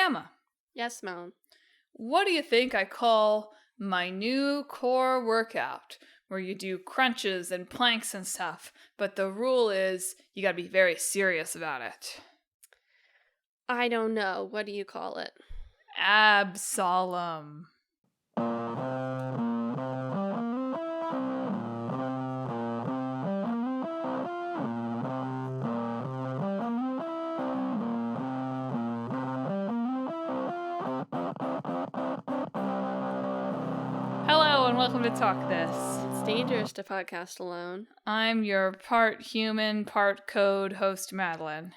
Emma. Yes, Madelyn. What do you think I call my new core workout, where you do crunches and planks and stuff, but the rule is you gotta be very serious about it? I don't know. What do you call it? Absolum. Hello and welcome to Talk This. It's dangerous to podcast alone. I'm your part human, part code host, Madelyn.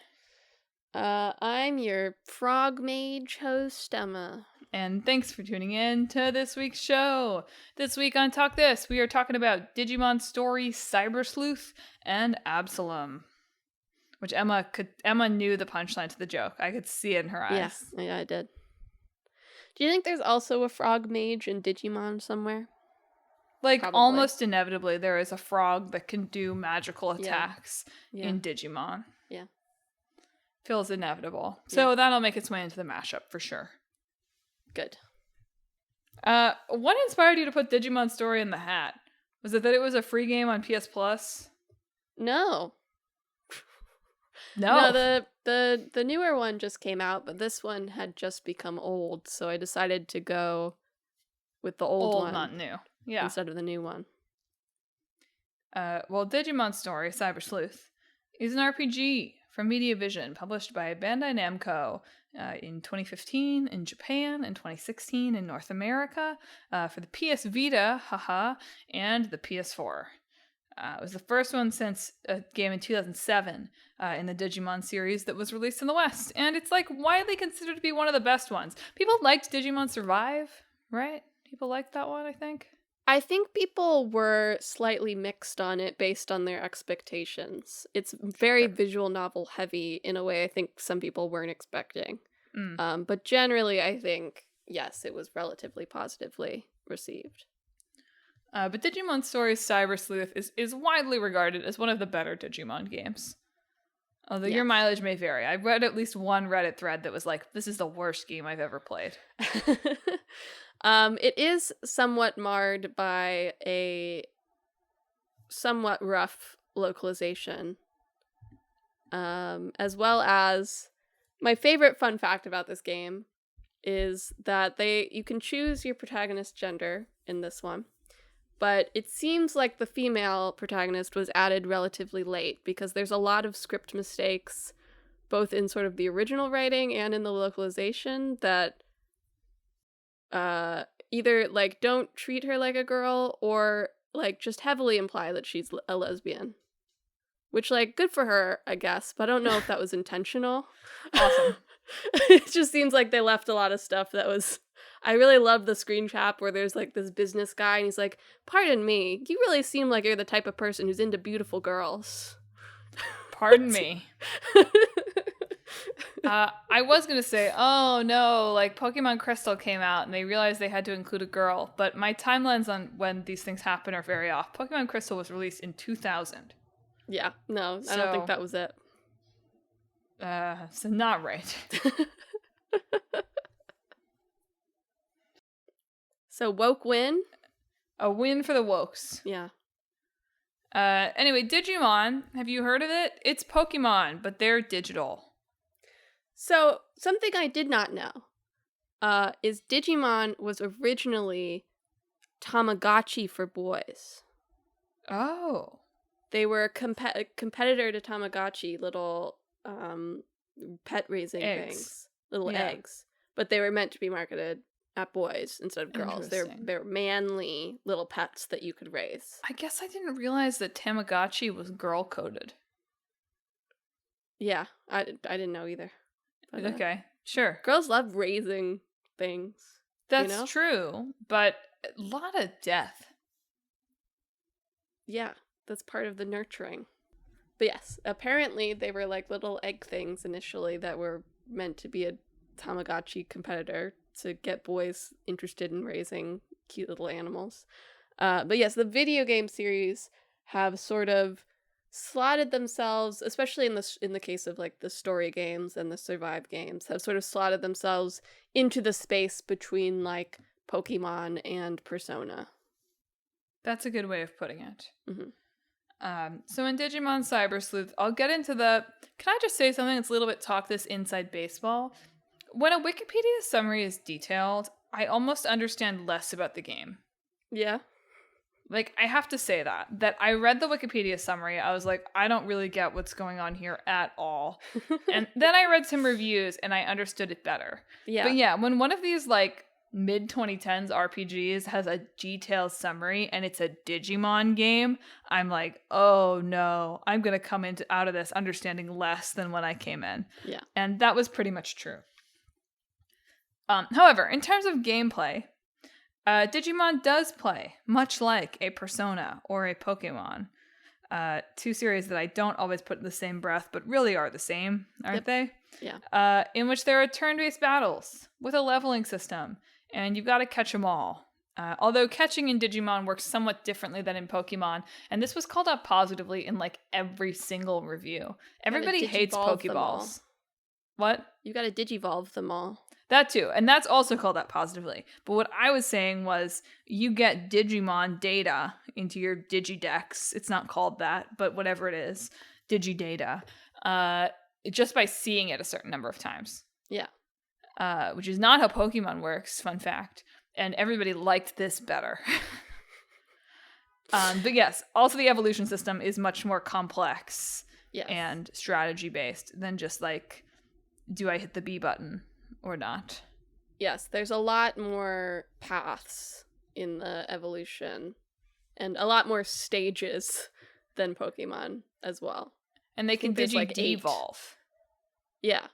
I'm your frog mage host, Emma. And thanks for tuning in to this week's show. This week on Talk This, we are talking about Digimon Story, Cyber Sleuth, and Absolum. Which Emma knew the punchline to the joke. I could see it in her eyes. Yeah, I did. Do you think there's also a frog mage in Digimon somewhere? Like, Probably. almost inevitably, there is a frog that can do magical attacks in Digimon. Yeah. Feels inevitable. So that'll make its way into the mashup for sure. Good. What inspired you to put Digimon Story in the hat? Was it that it was a free game on PS Plus? No. No. No, the newer one just came out, but this one had just become old, so I decided to go with the old one. Not new. Yeah. Instead of the new one. Well, Digimon Story, Cyber Sleuth, is an RPG from Mediavision, published by Bandai Namco in 2015 in Japan and 2016 in North America for the PS Vita, and the PS4. It was the first one since a game in 2007 in the Digimon series that was released in the West, and it's like widely considered to be one of the best ones. People liked Digimon Survive, right? People liked that one, I think. I think people were slightly mixed on it based on their expectations. It's very visual novel heavy in a way I think some people weren't expecting. But generally, I think, yes, it was relatively positively received. But Digimon Story Cyber Sleuth is widely regarded as one of the better Digimon games. Although your mileage may vary. I read at least one Reddit thread that was like, this is the worst game I've ever played. It is somewhat marred by a somewhat rough localization. As well as my favorite fun fact about this game is that you can choose your protagonist gender in this one. But it seems like the female protagonist was added relatively late because there's a lot of script mistakes, both in sort of the original writing and in the localization, that either like don't treat her like a girl or like just heavily imply that she's a lesbian. Which, like, good for her, I guess, but I don't know if that was intentional. Awesome. It just seems like they left a lot of stuff that was... I really love the screen cap where there's, like, this business guy, and he's like, pardon me, you really seem like you're the type of person who's into beautiful girls. Pardon me. I was going to say, oh no, like Pokemon Crystal came out and they realized they had to include a girl, but my timelines on when these things happen are very off. Pokemon Crystal was released in 2000. Yeah, no, I don't think that was it. So not right. So woke win? A win for the wokes. Yeah. Anyway, Digimon, have you heard of it? It's Pokemon, but they're digital. So, something I did not know is Digimon was originally Tamagotchi for boys. Oh. They were a competitor to Tamagotchi, little pet raising things. Little eggs. But they were meant to be marketed at boys instead of girls. They're manly little pets that you could raise. I guess I didn't realize that Tamagotchi was girl-coded. Yeah, I didn't know either. But, okay, sure. Girls love raising things. That's true, but a lot of death. Yeah, that's part of the nurturing. But yes, apparently they were like little egg things initially that were meant to be a Tamagotchi competitor to get boys interested in raising cute little animals. But yes, the video game series have sort of slotted themselves, especially in the case of like the story games and the survive games, have sort of slotted themselves into the space between like Pokemon and Persona. That's a good way of putting it. Mm-hmm. So in Digimon Cyber Sleuth, I'll get into the... Can I just say something that's a little bit talk this inside baseball? When a Wikipedia summary is detailed, I almost understand less about the game. Yeah. Like, I have to say that I read the Wikipedia summary, I was like, I don't really get what's going on here at all. And then I read some reviews and I understood it better. Yeah. But yeah, when one of these, like, mid-2010s RPGs has a detailed summary and it's a Digimon game, I'm like, oh no, I'm gonna come out of this understanding less than when I came in. Yeah. And that was pretty much true. However, in terms of gameplay, Digimon does play much like a Persona or a Pokemon. Two series that I don't always put in the same breath, but really are the same, aren't they? Yeah. In which there are turn-based battles with a leveling system, and you've got to catch them all. Although catching in Digimon works somewhat differently than in Pokemon, and this was called out positively in like every single review. Everybody hates Pokeballs. What? You gotta digivolve them all. That too, and that's also called out positively. But what I was saying was you get Digimon data into your Digidex. It's not called that, but whatever it is, Digidata, just by seeing it a certain number of times. Yeah. Which is not how Pokemon works, fun fact. And everybody liked this better. But yes, also the evolution system is much more complex and strategy-based than just like, do I hit the B button or not? Yes, there's a lot more paths in the evolution and a lot more stages than Pokemon as well. And they can Digi-Devolve. Yeah.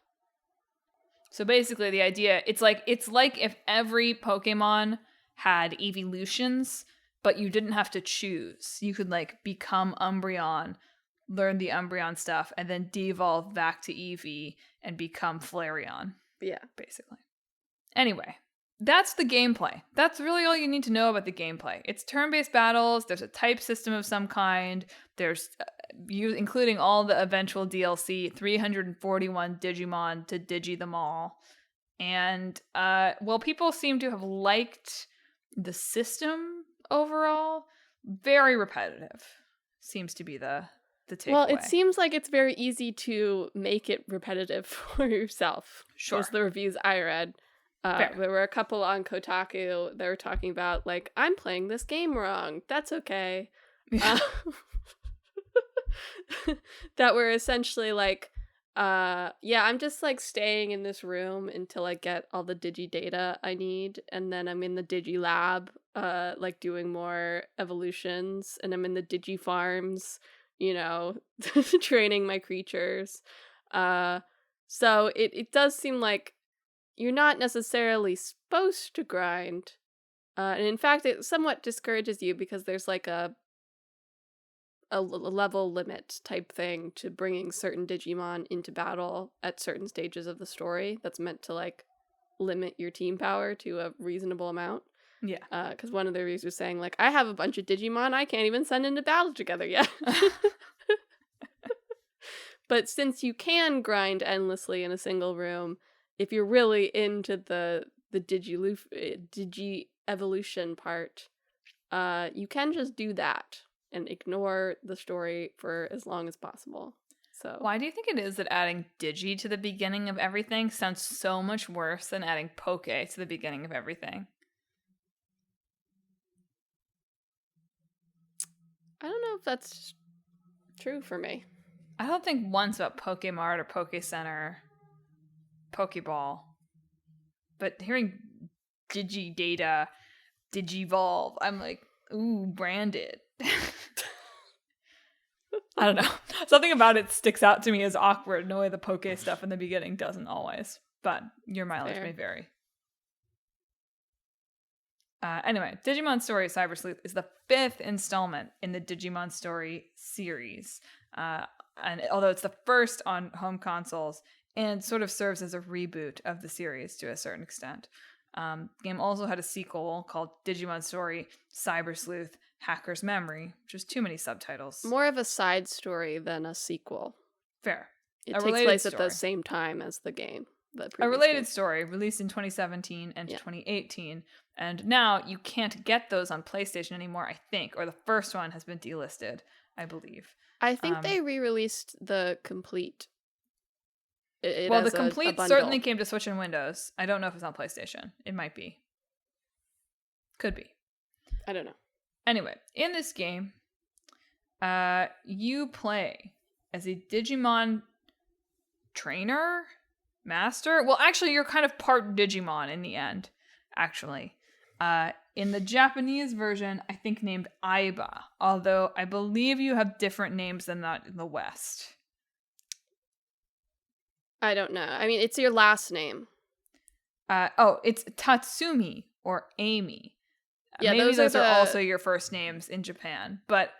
So basically the idea, it's like if every Pokemon had evolutions, but you didn't have to choose. You could like become Umbreon, learn the Umbreon stuff, and then devolve back to Eevee and become Flareon. Yeah. Basically. Anyway, that's the gameplay. That's really all you need to know about the gameplay. It's turn-based battles. There's a type system of some kind. There's, including all the eventual DLC, 341 Digimon to digi them all. And, well, people seem to have liked the system overall. Very repetitive seems to be the takeaway. Well, it seems like it's very easy to make it repetitive for yourself. Sure. Was the reviews I read. There were a couple on Kotaku. They were talking about, like, I'm playing this game wrong. That's okay. That were essentially like, I'm just, like, staying in this room until I get all the digi data I need. And then I'm in the digi lab, like, doing more evolutions. And I'm in the digi farms, you know, training my creatures. So it does seem like you're not necessarily supposed to grind. And in fact, it somewhat discourages you because there's like a level limit type thing to bringing certain Digimon into battle at certain stages of the story that's meant to like limit your team power to a reasonable amount. Yeah. Because one of the reviews was saying like, I have a bunch of Digimon I can't even send into battle together yet. But since you can grind endlessly in a single room, if you're really into the digi evolution part, you can just do that and ignore the story for as long as possible. So why do you think it is that adding digi to the beginning of everything sounds so much worse than adding poke to the beginning of everything? I don't know if that's true for me. I don't think once about Pokemart or Poke Center, Pokeball, but hearing Digidata, Digivolve, I'm like, ooh, branded. I don't know. Something about it sticks out to me as awkward in a way the Poke stuff in the beginning doesn't always, but your mileage may vary. Anyway, Digimon Story Cyber Sleuth is the 5th installment in the Digimon Story series. And although it's the first on home consoles and sort of serves as a reboot of the series to a certain extent. The game also had a sequel called Digimon Story, Cyber Sleuth, Hacker's Memory, which was too many subtitles. More of a side story than a sequel. Fair. It takes place at the same time as the game. A related story released in 2017 and 2018. And now you can't get those on PlayStation anymore, I think. Or the first one has been delisted, I believe. I think they re-released the complete. The complete certainly came to Switch and Windows. I don't know if it's on PlayStation. It might be. Could be. I don't know. Anyway, in this game, you play as a Digimon trainer? Master? Well, actually, you're kind of part Digimon in the end, actually. In the Japanese version, I think named Aiba, although I believe you have different names than that in the West. I don't know. I mean, it's your last name. It's Tatsumi or Amy. Yeah, maybe those are also your first names in Japan, but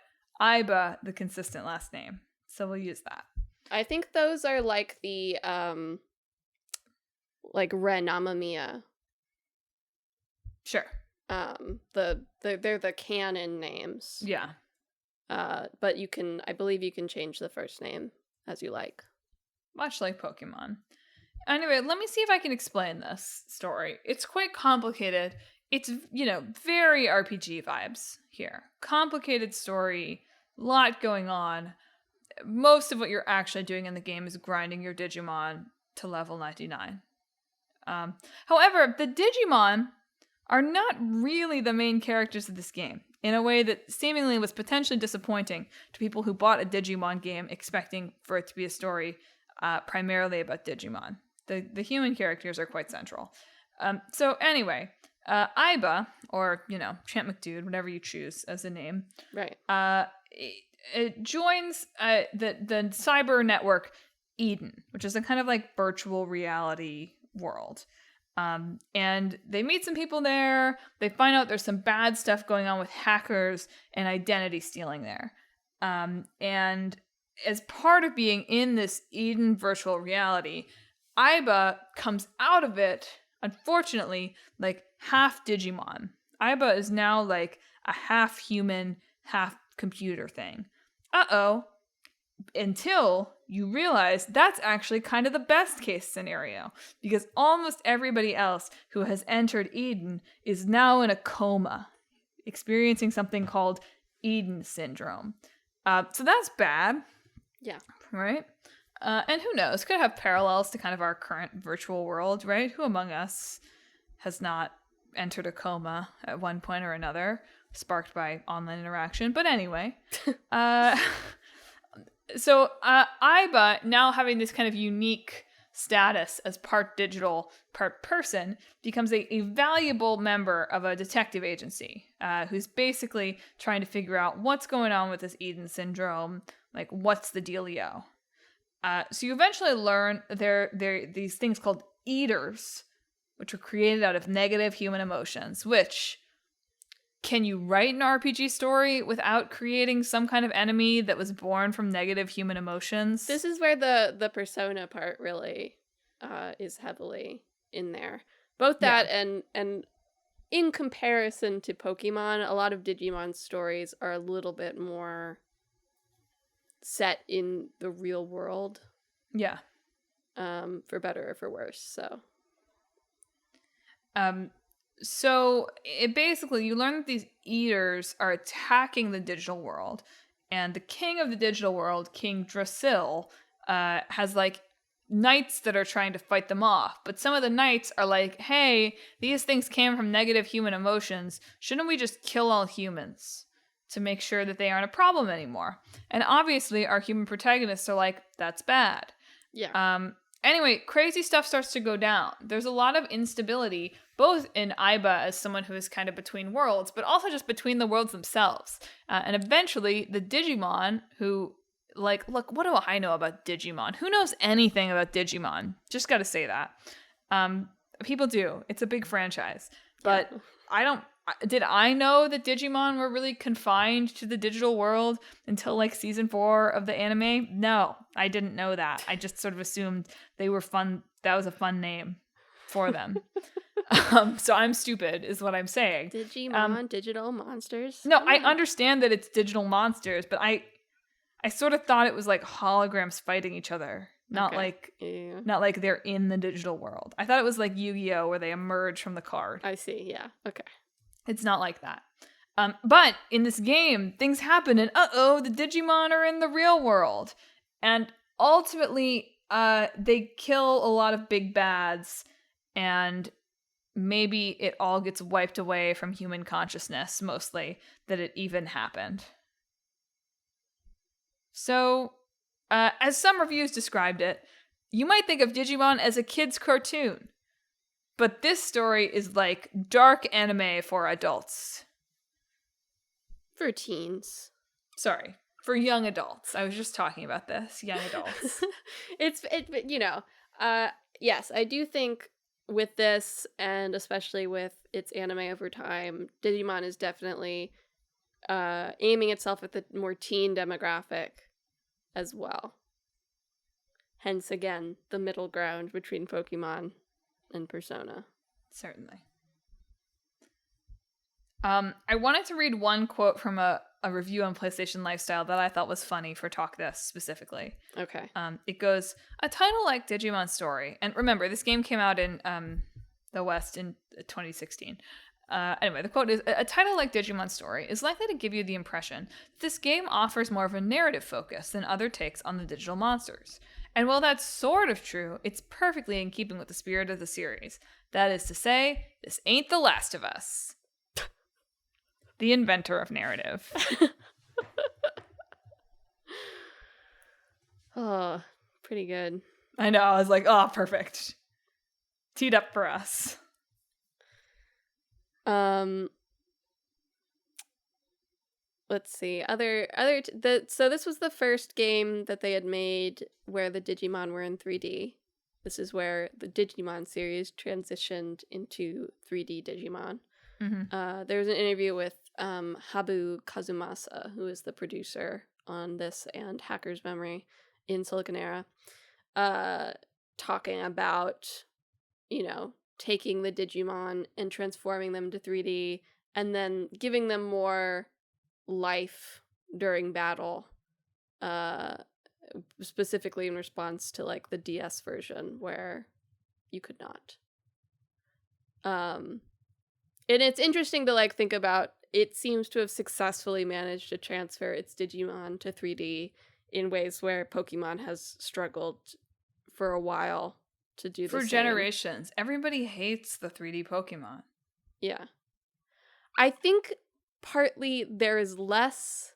Aiba, the consistent last name. So we'll use that. I think those are like the like Ren Amamiya. Sure. They're the canon names. Yeah. But I believe you can change the first name as you like. Much like Pokemon. Anyway, let me see if I can explain this story. It's quite complicated. It's, very RPG vibes here. Complicated story, lot going on. Most of what you're actually doing in the game is grinding your Digimon to level 99. However, the Digimon are not really the main characters of this game, in a way that seemingly was potentially disappointing to people who bought a Digimon game expecting for it to be a story primarily about Digimon. The human characters are quite central. So anyway, Aiba, or, Champ McDude, whatever you choose as a name. Right. It joins the cyber network Eden, which is a kind of like virtual reality world. And they meet some people there. They find out there's some bad stuff going on with hackers and identity stealing there. And as part of being in this Eden virtual reality, Aiba comes out of it, unfortunately, like half Digimon. Aiba is now like a half human, half computer thing. Until you realize that's actually kind of the best case scenario, because almost everybody else who has entered Eden is now in a coma, experiencing something called Eden syndrome. So that's bad. Yeah. Right? And who knows? Could have parallels to kind of our current virtual world, right? Who among us has not entered a coma at one point or another, sparked by online interaction? But anyway, so Aiba, now having this kind of unique status as part digital, part person, becomes a valuable member of a detective agency who's basically trying to figure out what's going on with this Eden syndrome, like what's the dealio. So you eventually learn there these things called eaters, which were created out of negative human emotions, which... Can you write an RPG story without creating some kind of enemy that was born from negative human emotions? This is where the persona part really is heavily in there. Both that and in comparison to Pokemon, a lot of Digimon stories are a little bit more set in the real world. Yeah. For better or for worse, so. So it basically, you learn that these eaters are attacking the digital world, and the king of the digital world, King Drasil, has like knights that are trying to fight them off. But some of the knights are like, hey, these things came from negative human emotions. Shouldn't we just kill all humans to make sure that they aren't a problem anymore? And obviously our human protagonists are like, that's bad. Yeah. Anyway, crazy stuff starts to go down. There's a lot of instability, both in Aiba as someone who is kind of between worlds, but also just between the worlds themselves. And eventually, the Digimon, who, like, look, what do I know about Digimon? Who knows anything about Digimon? Just gotta say that. People do. It's a big franchise. But yeah. Did I know that Digimon were really confined to the digital world until like season 4 of the anime? No, I didn't know that. I just sort of assumed they were fun. That was a fun name for them. So I'm stupid, is what I'm saying. Digimon, digital monsters. No, Come I on. understand that it's digital monsters, but I sort of thought it was like holograms fighting each other, not Okay. like Yeah. not like they're in the digital world. I thought it was like Yu-Gi-Oh, where they emerge from the card. I see. Yeah. Okay. It's not like that. But in this game, things happen, and the Digimon are in the real world, and ultimately, they kill a lot of big bads, and maybe it all gets wiped away from human consciousness, mostly, that it even happened. So, as some reviews described it, you might think of Digimon as a kid's cartoon, but this story is like dark anime for adults. For teens. Sorry, for young adults. I was just talking about this, young adults. Yes, I do think with this, and especially with its anime over time, Digimon is definitely aiming itself at the more teen demographic as well. Hence, again, the middle ground between Pokemon and Persona. Certainly. I wanted to read one quote from a review on PlayStation Lifestyle that I thought was funny for Talk This specifically. Okay. It goes, a title like Digimon Story, and remember, this game came out in the West in 2016. Anyway, the quote is, a title like Digimon Story is likely to give you the impression that this game offers more of a narrative focus than other takes on the digital monsters. And while that's sort of true, it's perfectly in keeping with the spirit of the series. That is to say, this ain't The Last of Us. The inventor of narrative. Oh, pretty good. I know, I was like, oh, perfect. Teed up for us. Let's see. So this was the first game that they had made where the Digimon were in 3D. This is where the Digimon series transitioned into 3D Digimon. Mm-hmm. There was an interview with Habu Kazumasa, who is the producer on this and Hacker's Memory in Silicon Era, talking about, taking the Digimon and transforming them to 3D and then giving them more life during battle, specifically in response to like the DS version where you could not. And it's interesting to like think about. It seems to have successfully managed to transfer its Digimon to 3D in ways where Pokemon has struggled for a while to do for the same. generations. Everybody hates the 3D Pokemon. Yeah. I think partly there is less.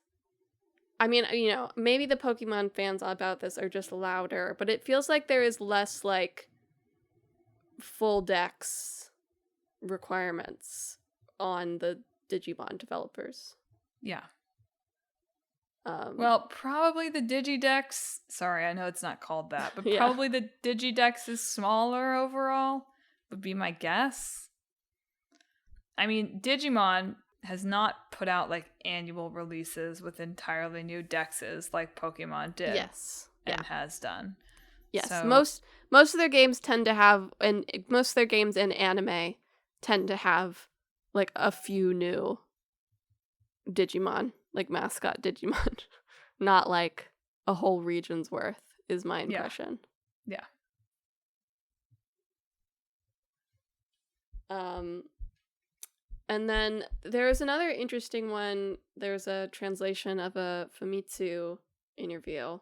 I mean, maybe the Pokemon fans about this are just louder, but it feels like there is less like full dex requirements on the Digimon developers. Yeah. Well, probably the Digidex. Sorry, I know it's not called that, but Yeah. Probably the Digidex is smaller overall, would be my guess. I mean, Digimon has not put out like annual releases with entirely new dexes like Pokemon did. Yes. And has done. Yes. So, most of their games tend to have, and most of their games in anime tend to have like a few new Digimon, like mascot Digimon, not like a whole region's worth, is my impression. Yeah. And then there's another interesting one. There's a translation of a Famitsu interview,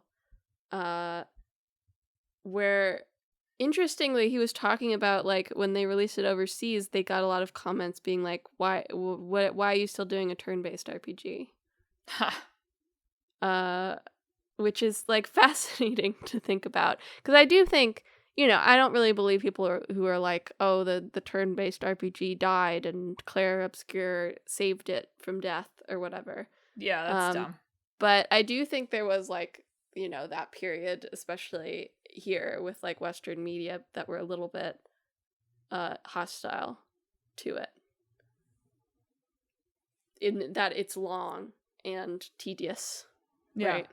where interestingly he was talking about like when they released it overseas, they got a lot of comments being like, why are you still doing a turn-based RPG? Which is like fascinating to think about, because I do think, I don't really believe people who are like, oh, the turn-based RPG died and Claire Obscure saved it from death or whatever. Yeah, that's dumb. But I do think there was like, that period, especially here with like Western media, that were a little bit hostile to it. In that it's long and tedious. Yeah. Right?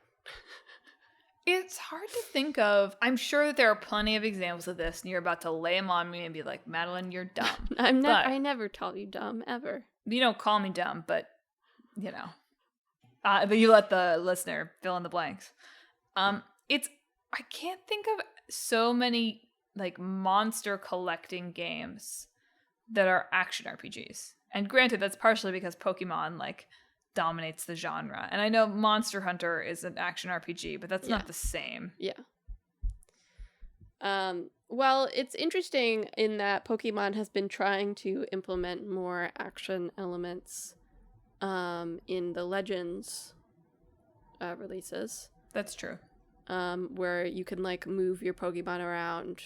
It's hard to think of. I'm sure that there are plenty of examples of this, and you're about to lay them on me and be like, Madelyn, you're dumb. I never call you dumb, ever. You don't call me dumb, but, but you let the listener fill in the blanks. I can't think of so many, like, monster collecting games that are action RPGs. And granted, that's partially because Pokemon, like, dominates the genre. And I know Monster Hunter is an action RPG, but that's not the same. Yeah. Well, it's interesting in that Pokemon has been trying to implement more action elements in the Legends releases. That's true. Where you can, like, move your Pokemon around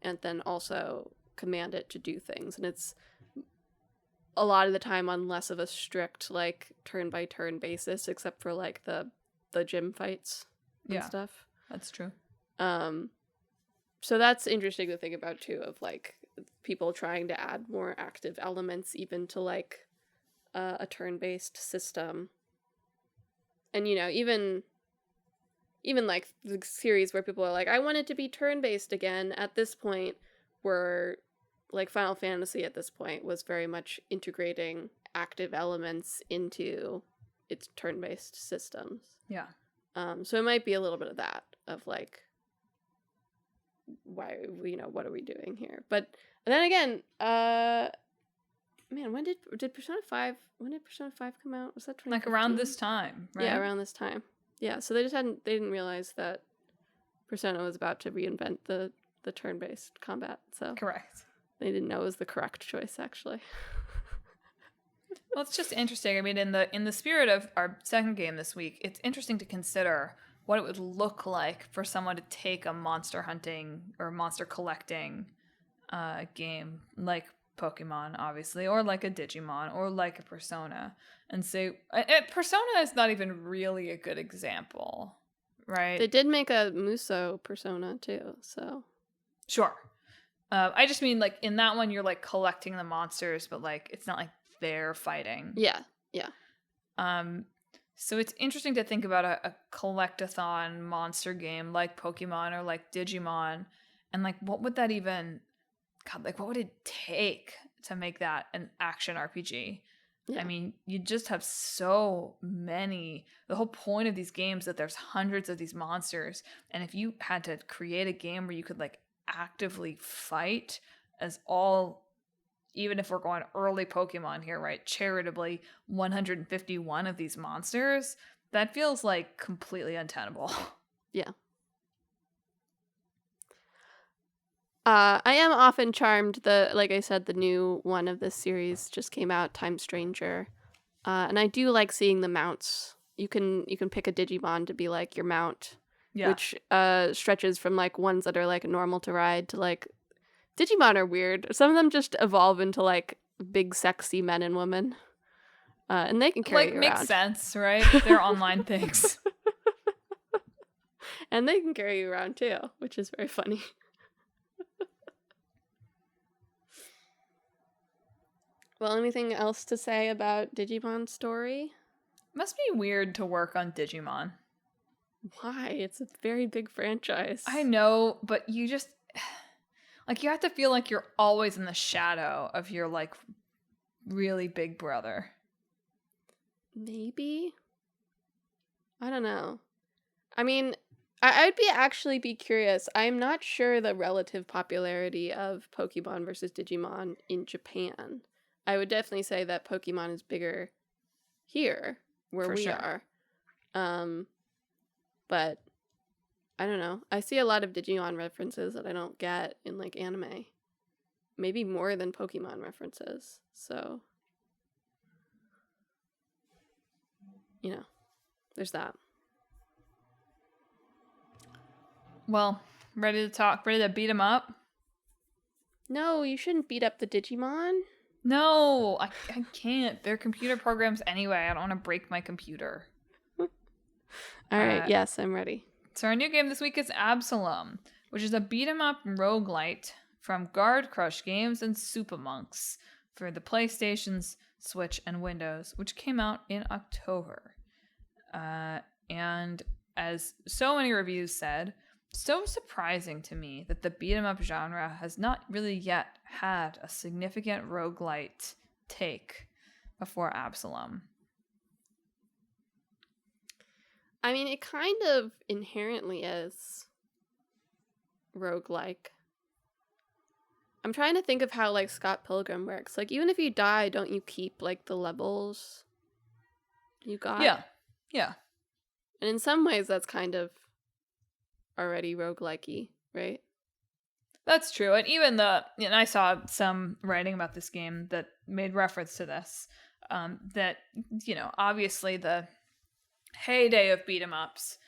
and then also command it to do things. And it's a lot of the time on less of a strict, like, turn-by-turn basis, except for, like, the gym fights and stuff. That's true. So that's interesting to think about, too, of, like, people trying to add more active elements even to, like, a turn-based system. And, even like, the series where people are like, I want it to be turn-based again, at this point, where, like, Final Fantasy at this point was very much integrating active elements into its turn-based systems. Yeah. So it might be a little bit of that, of, like, why, what are we doing here? But then again, man, when did Persona 5 come out? Was that 2015? Like around this time, right? Yeah, around this time. Yeah, so they didn't realize that Persona was about to reinvent the turn-based combat, so correct. They didn't know it was the correct choice, actually. Well, it's just interesting. I mean, in the spirit of our second game this week, it's interesting to consider what it would look like for someone to take a monster hunting or monster collecting game like Pokemon, obviously, or like a Digimon, or like a Persona, and say, Persona is not even really a good example, right? They did make a Muso Persona, too, so. Sure. I just mean, like, in that one, you're, like, collecting the monsters, but, like, it's not like they're fighting. Yeah. So it's interesting to think about a collect-a-thon monster game like Pokemon or like Digimon, and, like, what would that even... God, like, what would it take to make that an action RPG? Yeah. I mean, you just have so many. The whole point of these games is that there's hundreds of these monsters, and if you had to create a game where you could, like, actively fight as all, even if we're going early Pokemon here, right, charitably 151 of these monsters, that feels like completely untenable. Yeah. I am often charmed. Like I said, the new one of this series just came out, Time Stranger, and I do like seeing the mounts. You can pick a Digimon to be, like, your mount. Yeah. Which stretches from, like, ones that are, like, normal to ride to, like, Digimon are weird. Some of them just evolve into, like, big sexy men and women, and they can carry you around. Makes sense, right? They're online things, and they can carry you around too, which is very funny. Well, anything else to say about Digimon Story? Must be weird to work on Digimon. Why? It's a very big franchise. I know, but you just... Like, you have to feel like you're always in the shadow of your, like, really big brother. Maybe? I don't know. I mean, I'd actually be curious. I'm not sure the relative popularity of Pokemon versus Digimon in Japan. I would definitely say that Pokemon is bigger here, where we are. But I don't know. I see a lot of Digimon references that I don't get in, like, anime. Maybe more than Pokemon references. So, there's that. Well, ready to talk? Ready to beat them up? No, you shouldn't beat up the Digimon. No, I can't. They're computer programs anyway. I don't want to break my computer. All right, yes, I'm ready. So our new game this week is Absolum, which is a beat-em-up roguelite from Guard Crush Games and Supamonks for the PlayStations, Switch, and Windows, which came out in October. And as so many reviews said, so surprising to me that the beat 'em up genre has not really yet had a significant roguelite take before Absolum. I mean, it kind of inherently is roguelike. I'm trying to think of how, like, Scott Pilgrim works. Like, even if you die, don't you keep, like, the levels you got? Yeah. Yeah. And in some ways, that's kind of already roguelike-y, right? That's true. And even and I saw some writing about this game that made reference to this. That, obviously the heyday of beat 'em ups.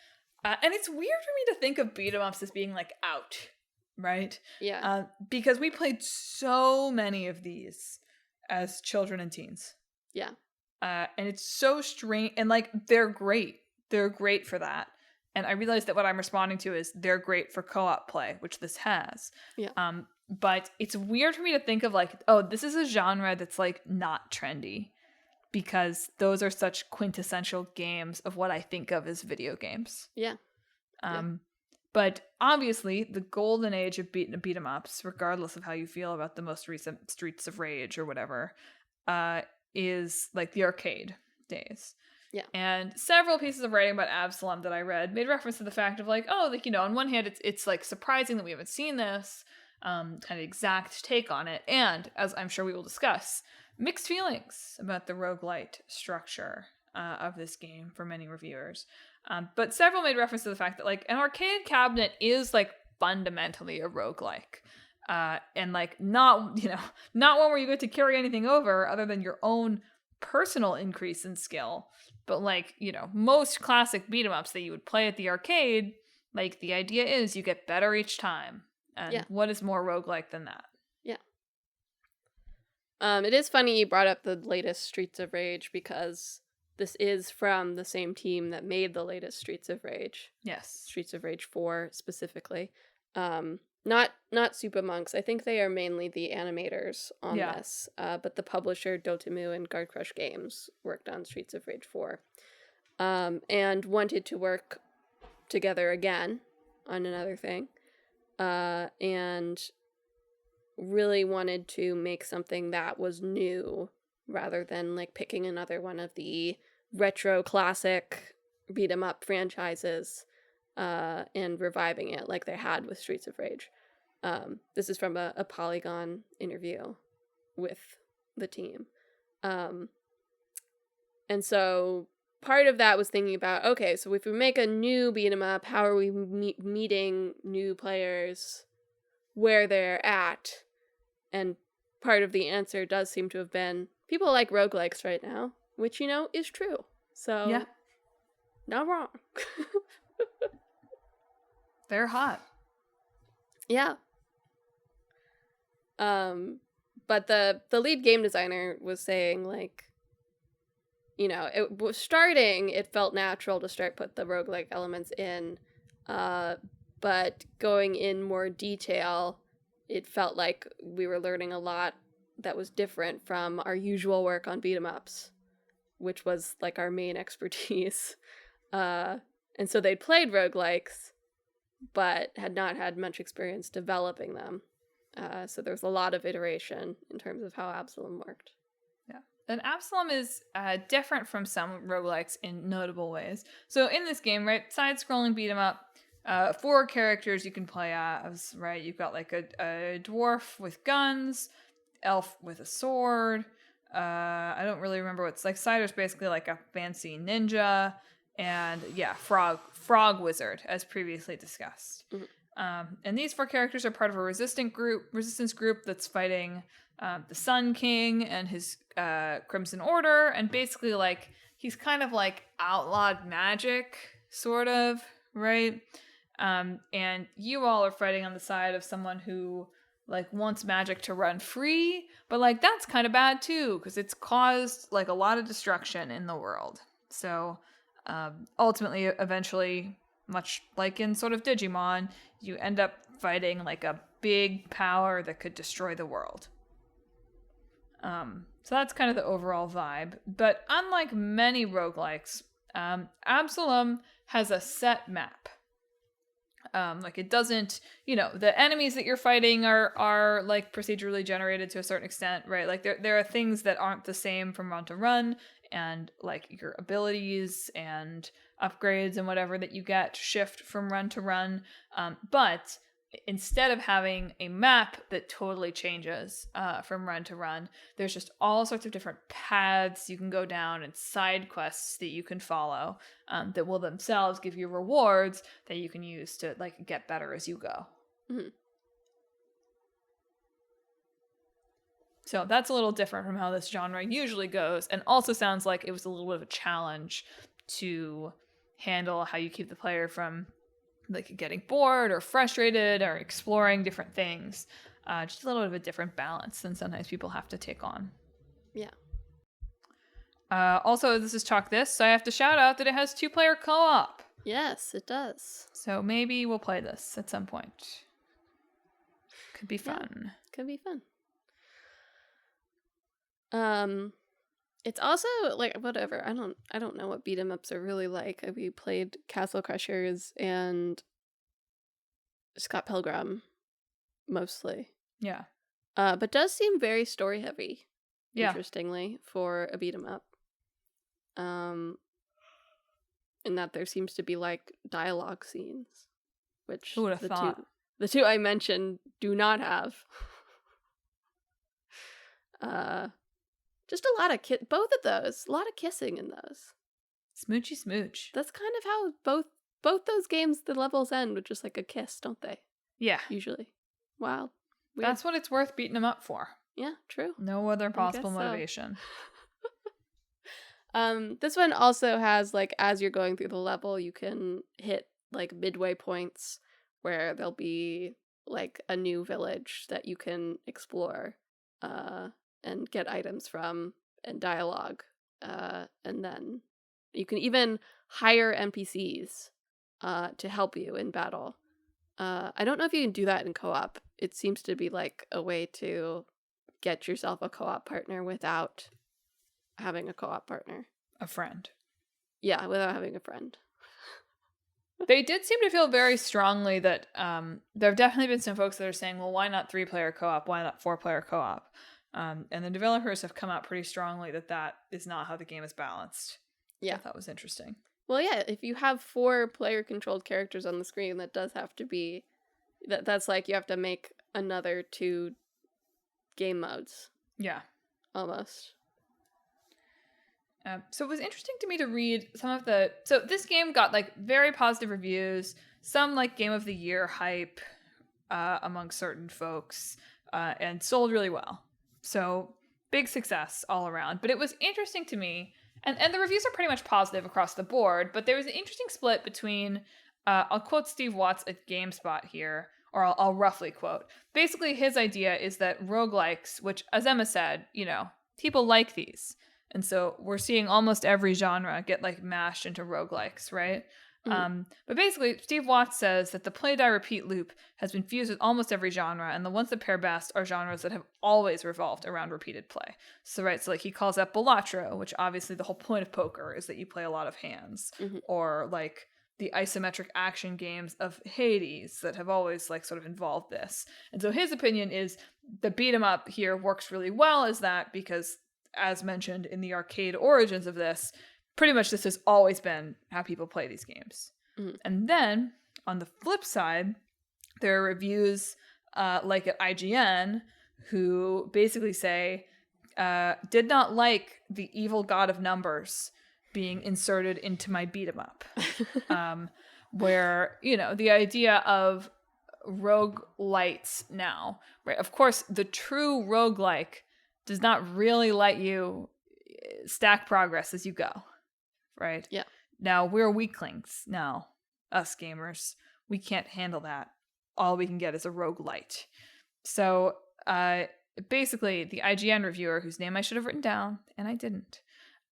And it's weird for me to think of beat 'em ups as being like out, right? Yeah. Because we played so many of these as children and teens. Yeah. And it's so strange, and like they're great. They're great for that. And I realize that what I'm responding to is they're great for co-op play, which this has. Yeah. But it's weird for me to think of like, oh, this is a genre that's like not trendy, because those are such quintessential games of what I think of as video games. Yeah. But obviously, the golden age of beat 'em ups, regardless of how you feel about the most recent Streets of Rage or whatever, is like the arcade days. Yeah. And several pieces of writing about Absalom that I read made reference to the fact of like, oh, like, on one hand, it's like surprising that we haven't seen this kind of exact take on it. And as I'm sure we will discuss, mixed feelings about the roguelite structure of this game for many reviewers. But several made reference to the fact that like an arcade cabinet is like fundamentally a roguelike. And like not one where you get to carry anything over other than your own personal increase in skill. But like, most classic beat 'em ups that you would play at the arcade, like the idea is you get better each time. And what is more roguelike than that? Yeah. It is funny you brought up the latest Streets of Rage, because this is from the same team that made the latest Streets of Rage. Yes. Streets of Rage 4 specifically. Not Super Monks. I think they are mainly the animators on this. But the publisher Dotemu and Guard Crush Games worked on Streets of Rage 4. And wanted to work together again on another thing. And really wanted to make something that was new rather than like picking another one of the retro classic beat 'em up franchises and reviving it like they had with Streets of Rage. This is from a Polygon interview with the team. And so part of that was thinking about, okay, so if we make a new beat 'em up, how are we meeting new players where they're at? And part of the answer does seem to have been people like roguelikes right now, which, is true. So, not wrong. They're hot. Yeah. But the lead game designer was saying, like, it was starting, it felt natural to put the roguelike elements in, but going in more detail, it felt like we were learning a lot that was different from our usual work on beat 'em ups, which was like our main expertise. And so they'd played roguelikes, but had not had much experience developing them. So there was a lot of iteration in terms of how Absolum worked. Yeah. And Absolum is different from some roguelikes in notable ways. So in this game, right, side-scrolling beat 'em up, 4 characters you can play as, right? You've got like a dwarf with guns, elf with a sword. I don't really remember what's like. Cider's basically like a fancy ninja, and frog wizard, as previously discussed. Mm-hmm. And these 4 characters are part of a resistance group that's fighting the Sun King and his Crimson Order, and basically like he's kind of like outlawed magic, sort of, right? And you all are fighting on the side of someone who like wants magic to run free, but like that's kind of bad too, because it's caused like a lot of destruction in the world. So ultimately, eventually, much like in sort of Digimon, you end up fighting like a big power that could destroy the world. So that's kind of the overall vibe. But unlike many roguelikes, Absolum has a set map. Like it doesn't, the enemies that you're fighting are like procedurally generated to a certain extent, right? Like there are things that aren't the same from run to run, and like your abilities and upgrades and whatever that you get shift from run to run. But instead of having a map that totally changes from run to run, there's just all sorts of different paths you can go down and side quests that you can follow that will themselves give you rewards that you can use to like get better as you go. Mm-hmm. So that's a little different from how this genre usually goes, and also sounds like it was a little bit of a challenge to handle how you keep the player from like getting bored or frustrated or exploring different things. Just a little bit of a different balance than sometimes people have to take on. Yeah. Also, this is Chalk This, so I have to shout out that it has 2-player co-op. Yes, it does. So maybe we'll play this at some point. Could be fun. Yeah, could be fun. It's also like whatever. I don't know what beat 'em ups are really like. We played Castle Crushers and Scott Pilgrim mostly. Yeah. But does seem very story heavy. Yeah. Interestingly, for a beat 'em up. In that there seems to be like dialogue scenes, which Who would have thought? The two I mentioned do not have. Just a lot of both of those, a lot of kissing in those. Smoochy smooch. That's kind of how both those games, the levels end with just like a kiss, don't they? Yeah. Usually. Wild. Weird. That's what it's worth beating them up for. Yeah, true. No other possible so. motivation. This one also has like, as you're going through the level, you can hit like midway points where there'll be like a new village that you can explore and get items from and dialogue. And then you can even hire NPCs to help you in battle. I don't know if you can do that in co-op. It seems to be like a way to get yourself a co-op partner without having a co-op partner. A friend. Yeah, without having a friend. They did seem to feel very strongly that there have definitely been some folks that are saying, well, why not 3-player co-op? Why not 4-player co-op? And the developers have come out pretty strongly that is not how the game is balanced. Yeah. I thought was interesting. Well, yeah, if you have 4 player-controlled characters on the screen, that does have to be... That's like you have to make another 2 game modes. Yeah. Almost. So it was interesting to me to read some of the... So this game got like very positive reviews, some like Game of the Year hype among certain folks, and sold really well. So big success all around. But it was interesting to me, and the reviews are pretty much positive across the board, but there was an interesting split between... I'll quote Steve Watts at GameSpot here, or I'll roughly quote. Basically, his idea is that roguelikes, which, as Emma said, people like these. And so we're seeing almost every genre get like mashed into roguelikes, right? Mm-hmm. But basically, Steve Watts says that the play-die-repeat loop has been fused with almost every genre, and the ones that pair best are genres that have always revolved around repeated play. So like he calls that Balatro, which obviously the whole point of poker is that you play a lot of hands, mm-hmm. or like the isometric action games of Hades that have always like sort of involved this. And so his opinion is the beat 'em up here works really well as that because, as mentioned in the arcade origins of this, pretty much this has always been how people play these games. Mm-hmm. And then on the flip side, there are reviews like at IGN who basically say, did not like the evil god of numbers being inserted into my beat 'em up. Where, the idea of roguelites now, right? Of course, the true roguelike does not really let you stack progress as you go, right? Yeah. Now, we're weaklings now, us gamers. We can't handle that. All we can get is a roguelite. So, basically, the IGN reviewer, whose name I should have written down, and I didn't,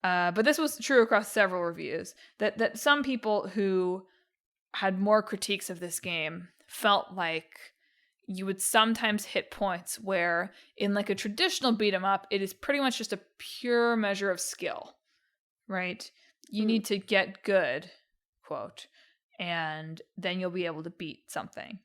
but this was true across several reviews, that some people who had more critiques of this game felt like you would sometimes hit points where in like a traditional beat 'em up, it is pretty much just a pure measure of skill, right? You need to get good, quote, and then you'll be able to beat something.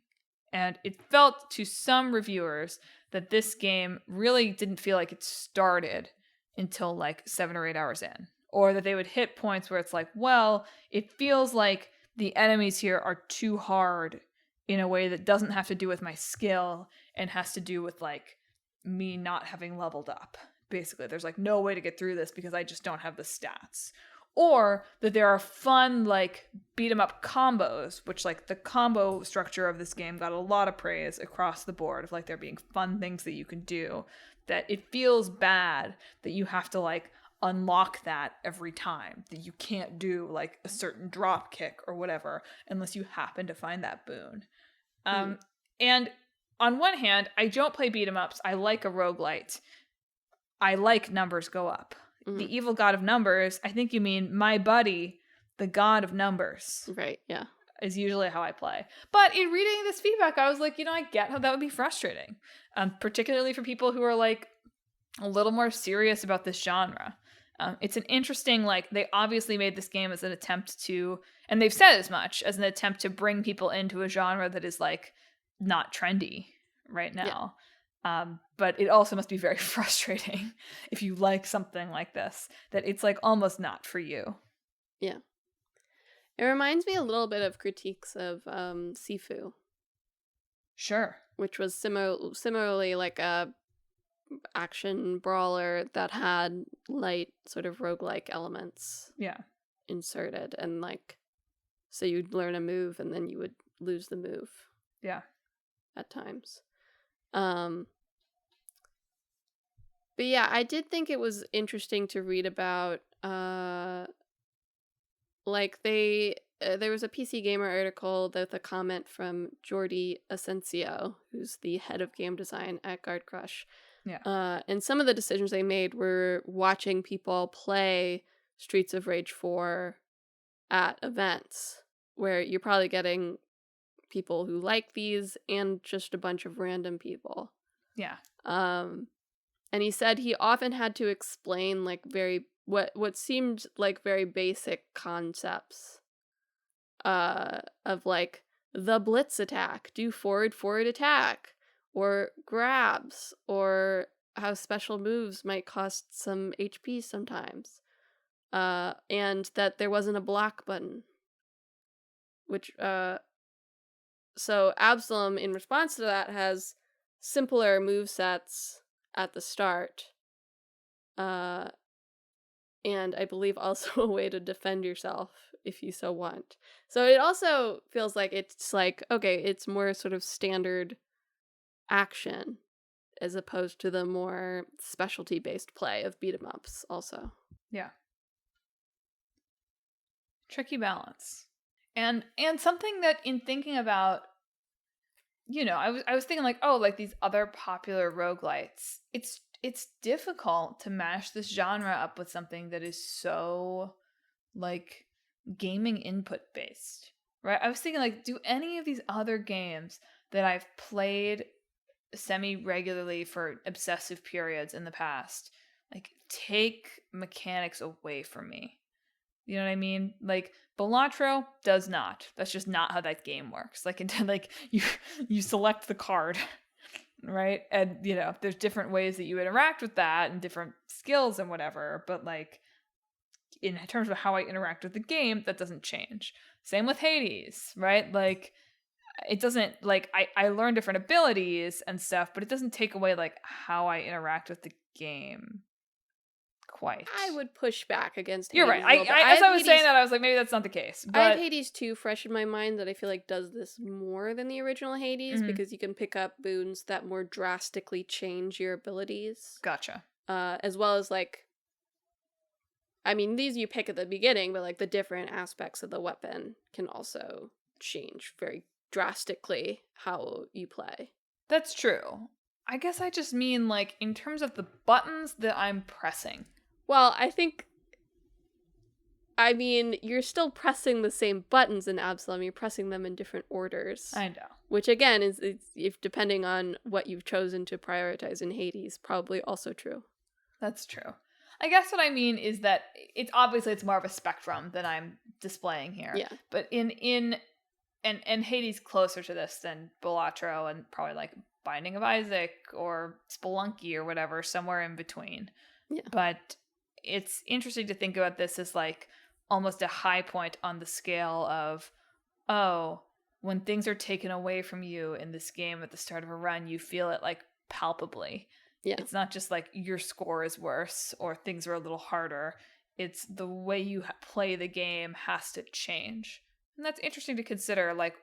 And it felt to some reviewers that this game really didn't feel like it started until like 7 or 8 hours in. Or that they would hit points where it's like, well, it feels like the enemies here are too hard in a way that doesn't have to do with my skill and has to do with like me not having leveled up. Basically, there's like no way to get through this because I just don't have the stats. Or that there are fun like beat 'em up combos, which like the combo structure of this game got a lot of praise across the board of like there being fun things that you can do, that it feels bad that you have to like unlock that every time, that you can't do like a certain drop kick or whatever unless you happen to find that boon. And on one hand, I don't play beat 'em ups. I like a roguelite. I like numbers go up. The evil god of numbers, I think you mean my buddy, the god of numbers. Right, yeah. Is usually how I play. But in reading this feedback, I was like, I get how that would be frustrating. Particularly for people who are like a little more serious about this genre. It's an interesting, like, they obviously made this game as an attempt to, and they've said as much, as an attempt to bring people into a genre that is like not trendy right now. Yeah. But it also must be very frustrating if you like something like this, that it's like almost not for you. Yeah. It reminds me a little bit of critiques of Sifu. Sure. Which was similarly like a action brawler that had light sort of roguelike elements. Yeah. Inserted, and like, so you'd learn a move and then you would lose the move. Yeah. At times. But yeah, I did think it was interesting to read about, like there was a PC Gamer article with a comment from Jordi Asensio, who's the head of game design at Guard Crush. Yeah. And some of the decisions they made were watching people play Streets of Rage 4 at events, where you're probably getting people who like these and just a bunch of random people. Yeah. And he said he often had to explain like what seemed like very basic concepts of like the blitz attack, do forward attack, or grabs, or how special moves might cost some HP sometimes. And that there wasn't a block button. Which so Absolum, in response to that, has simpler movesets at the start. And I believe also a way to defend yourself if you so want. So it also feels like it's like, okay, it's more sort of standard action as opposed to the more specialty-based play of beat-em-ups also. Yeah. Tricky balance. And something that in thinking about, I was thinking like, oh, like these other popular roguelites, it's difficult to mash this genre up with something that is so like gaming input based, right? I was thinking like, do any of these other games that I've played semi-regularly for obsessive periods in the past, like take mechanics away from me? You know what I mean? Like Balatro does not. That's just not how that game works. Like you select the card, right? And there's different ways that you interact with that and different skills and whatever, but like in terms of how I interact with the game, that doesn't change. Same with Hades, right? Like it doesn't, like I learn different abilities and stuff, but it doesn't take away like how I interact with the game. Quite. I would push back against Hades. You're right. As I was saying that, I was like, maybe that's not the case. But I have Hades 2 fresh in my mind that I feel like does this more than the original Hades, because you can pick up boons that more drastically change your abilities. Gotcha. As well as like, I mean, these you pick at the beginning, but like the different aspects of the weapon can also change very drastically how you play. That's true. I guess I just mean like in terms of the buttons that I'm pressing. Well, I mean, you're still pressing the same buttons in Absolum. You're pressing them in different orders. I know. Which, again, is if depending on what you've chosen to prioritize in Hades, probably also true. That's true. I guess what I mean is that it's more of a spectrum than I'm displaying here. Yeah. But and Hades closer to this than Balatro and probably like Binding of Isaac or Spelunky or whatever, somewhere in between. Yeah. But it's interesting to think about this as like almost a high point on the scale of, oh, when things are taken away from you in this game at the start of a run, you feel it like palpably. Yeah. It's not just like your score is worse or things are a little harder. It's the way you play the game has to change. And that's interesting to consider, like,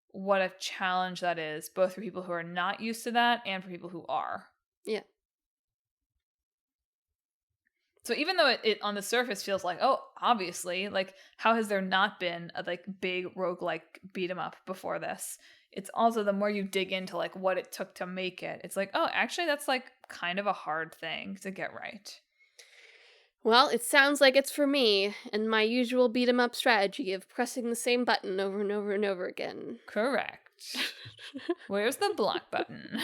what a challenge that is, both for people who are not used to that and for people who are. Yeah. So even though it on the surface feels like, oh, obviously, like, how has there not been a, like, big roguelike beat 'em up before this? It's also the more you dig into, like, what it took to make it, it's like, oh, actually, that's, like, kind of a hard thing to get right. Well, it sounds like it's for me and my usual beat 'em up strategy of pressing the same button over and over and over again. Correct. Where's the block button?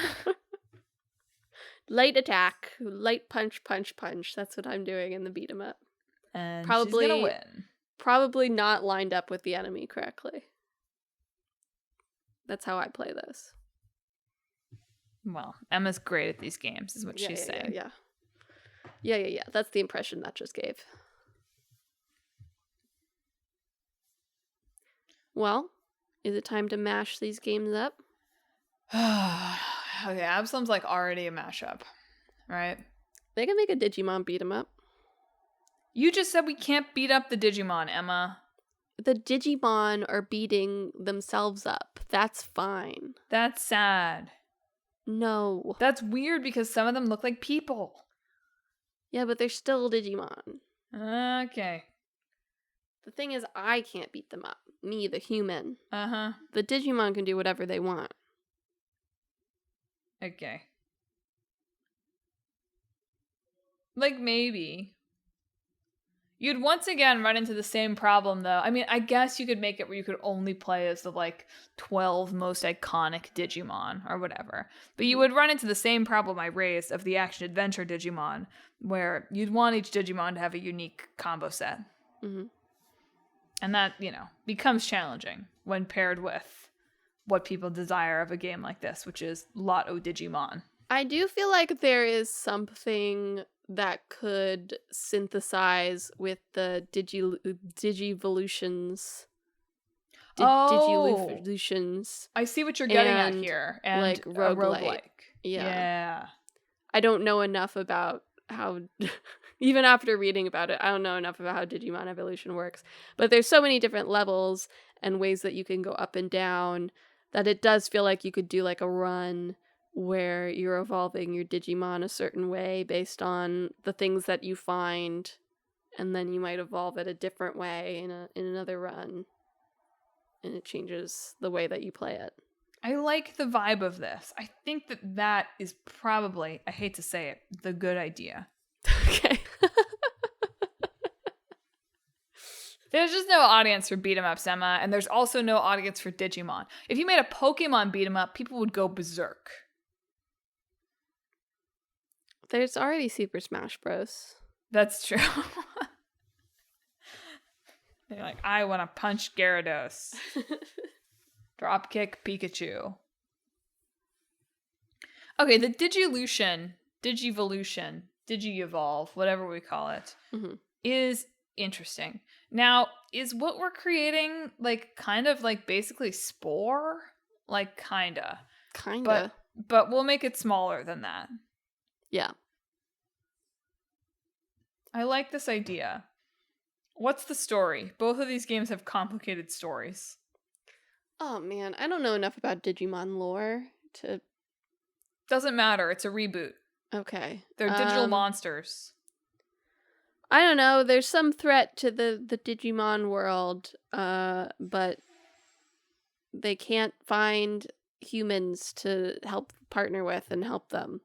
Light attack, light punch, punch, punch. That's what I'm doing in the beat 'em up. And Probably she's gonna win. Probably not lined up with the enemy correctly. That's how I play this. Well, Emma's great at these games, is what she's saying. Yeah. That's the impression that just gave. Well, is it time to mash these games up? Okay, Absalom's like already a mashup, right? They can make a Digimon beat 'em up. You just said we can't beat up the Digimon, Emma. The Digimon are beating themselves up. That's fine. That's sad. No. That's weird because some of them look like people. Yeah, but they're still Digimon. Okay. The thing is, I can't beat them up. Me, the human. Uh-huh. The Digimon can do whatever they want. Okay. Like, maybe. You'd once again run into the same problem, though. I mean, I guess you could make it where you could only play as the, like, 12 most iconic Digimon, or whatever. But you would run into the same problem I raised of the action-adventure Digimon, where you'd want each Digimon to have a unique combo set. Mm-hmm. And that, becomes challenging when paired with what people desire of a game like this, which is Lotto Digimon. I do feel like there is something that could synthesize with the Digivolutions. Digivolutions. I see what you're getting at here. And like roguelike. Yeah. I don't know enough about how, even after reading about it, I don't know enough about how Digimon evolution works. But there's so many different levels and ways that you can go up and down that it does feel like you could do like a run where you're evolving your Digimon a certain way based on the things that you find, and then you might evolve it a different way in another run, and it changes the way that you play it. I like the vibe of this. I think that is probably, I hate to say it, the good idea. Okay. There's just no audience for beat 'em ups, Emma, and there's also no audience for Digimon. If you made a Pokemon beat 'em up, people would go berserk. There's already Super Smash Bros. That's true. They're like, I want to punch Gyarados. Dropkick Pikachu. Okay, the Digivolution, Digi-Evolve, whatever we call it, is interesting. Now, is what we're creating, like, kind of like basically Spore? Like, kinda. Kinda. But we'll make it smaller than that. Yeah. I like this idea. What's the story? Both of these games have complicated stories. Oh man, I don't know enough about Digimon lore to... Doesn't matter, it's a reboot. Okay. They're digital monsters. I don't know, there's some threat to the Digimon world, but they can't find humans to help partner with and help them.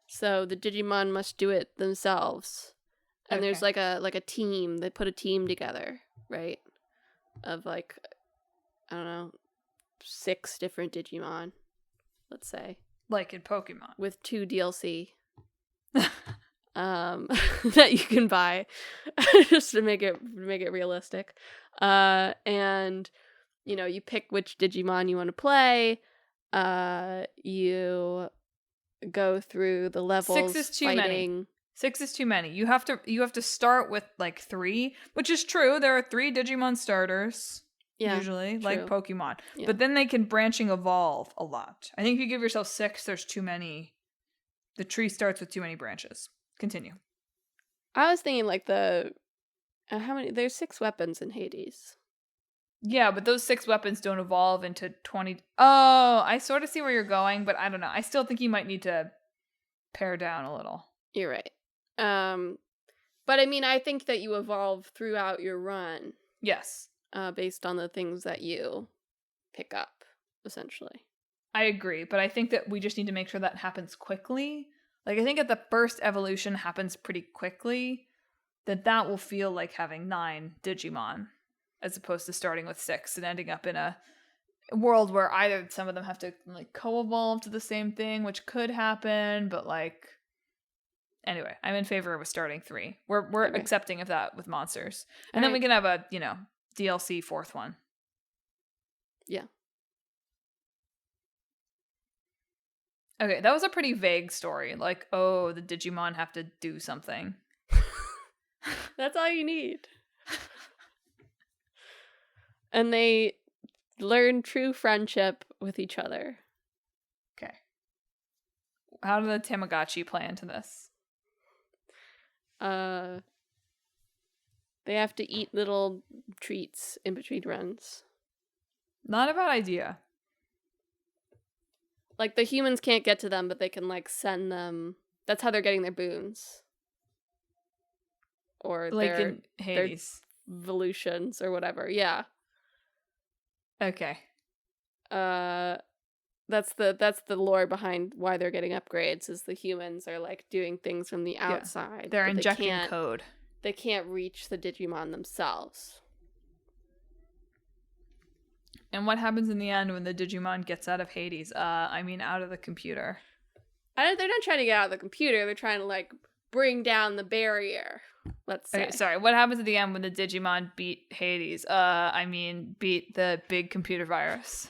So the Digimon must do it themselves. And there's like a team. They put a team together, right? Of like, I don't know, 6 different Digimon, let's say. Like in Pokemon. With 2 DLC. that you can buy just to make it realistic. And you pick which Digimon you want to play. You go through the levels. 6 is too fighting. many. 6 is too many. You have to start with like 3, which is true. There are 3 Digimon starters. Yeah, usually, true. like Pokemon. Yeah. But then they can branching evolve a lot. I think if you give yourself 6, there's too many. The tree starts with too many branches. Continue. I was thinking like the how many? There's 6 weapons in Hades. Yeah, but those 6 weapons don't evolve into 20. Oh, I sort of see where you're going, but I don't know. I still think you might need to pare down a little. You're right. But I mean, I think that you evolve throughout your run. Yes. Based on the things that you pick up, essentially. I agree, but I think that we just need to make sure that happens quickly. Like, I think if the first evolution happens pretty quickly, that will feel like having 9 Digimon, as opposed to starting with 6 and ending up in a world where either some of them have to like co-evolve to the same thing, which could happen, but like... Anyway, I'm in favor of starting 3. We're Okay. accepting of that with monsters. And then we can have a, DLC 4th one. Yeah. Okay, that was a pretty vague story. Like, oh, the Digimon have to do something. That's all you need. And they learn true friendship with each other. Okay. How do the Tamagotchi play into this? They have to eat little treats in between runs. Not a bad idea. Like, the humans can't get to them, but they can, like, send them... That's how they're getting their boons. Or like in Hades. their evolutions or whatever. Yeah. Okay. That's the lore behind why they're getting upgrades, is the humans are, like, doing things from the outside. Yeah. They're injecting code. They can't reach the Digimon themselves. And what happens in the end when the Digimon gets out of Hades? Out of the computer. They're not trying to get out of the computer. They're trying to, like, bring down the barrier. Let's say. Okay, sorry. What happens at the end when the Digimon beat Hades? Beat the big computer virus.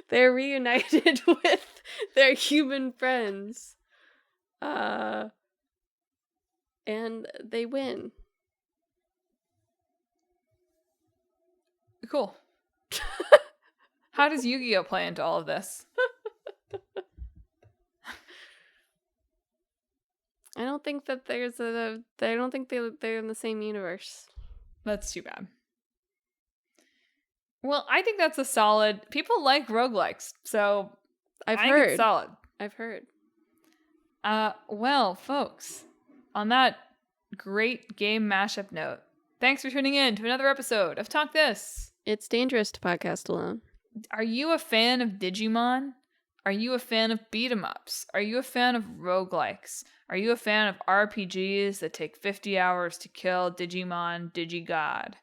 They're reunited with their human friends. And they win. Cool. How does Yu-Gi-Oh play into all of this? I don't think that they're in the same universe. That's too bad. Well, I think that's a solid... People like roguelikes, so I think it's solid. I've heard. Well, folks, on that great game mashup note, thanks for tuning in to another episode of Talk This. It's dangerous to podcast alone. Are you a fan of Digimon? Are you a fan of beat-em-ups? Are you a fan of roguelikes? Are you a fan of RPGs that take 50 hours to kill Digimon, Digigod?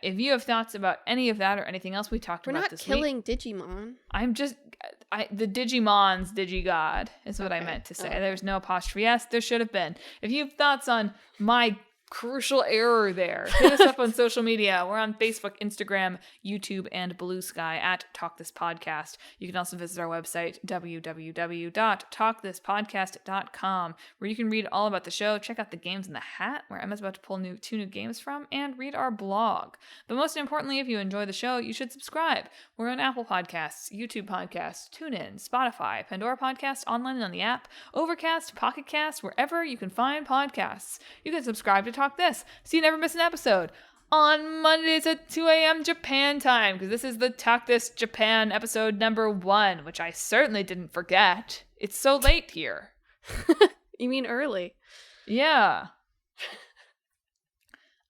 If you have thoughts about any of that or anything else we talked about this week... We're not killing Digimon. The Digimon's Digigod is what I meant to say. Okay. There's no apostrophe S. There should have been. If you have thoughts on my crucial error there, hit us up on social media. We're on Facebook, Instagram, YouTube, and Blue Sky at Talk This Podcast. You can also visit our website, www.talkthispodcast.com, where you can read all about the show, check out the games in the hat, where Emma's about to pull 2 new games from, and read our blog. But most importantly, if you enjoy the show, you should subscribe. We're on Apple Podcasts, YouTube Podcasts, TuneIn, Spotify, Pandora Podcasts, online and on the app, Overcast, Pocket Cast, wherever you can find podcasts. You can subscribe to Talk This so you never miss an episode on Mondays at 2 a.m. Japan time, because this is the Talk This Japan episode number 1, which I certainly didn't forget. It's so late here. You mean early? Yeah.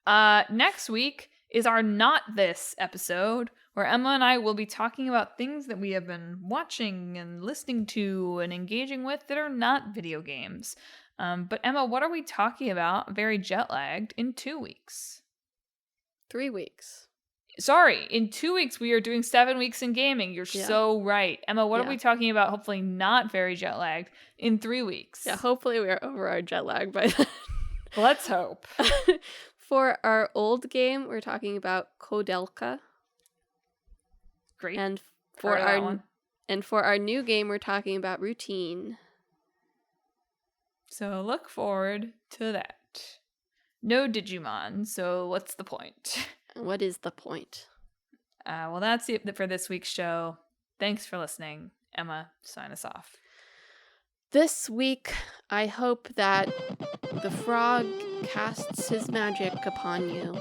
Next week is our Not This episode, where Emma and I will be talking about things that we have been watching and listening to and engaging with that are not video games. But Emma, what are we talking about, very jet-lagged, in 2 weeks? 3 weeks. Sorry, in 2 weeks we are doing 7 weeks in gaming. You're Yeah. so right. Emma, what are Yeah. we talking about? Hopefully not very jet lagged in 3 weeks. Yeah, hopefully we are over our jet lag by then. Let's hope. For our old game, we're talking about Kodelka. Great. And Heard of that one. for our new game, we're talking about Routine. So look forward to that. No Digimon, so what's the point? What is the point? Well, that's it for this week's show. Thanks for listening. Emma, sign us off. This week, I hope that the frog casts his magic upon you.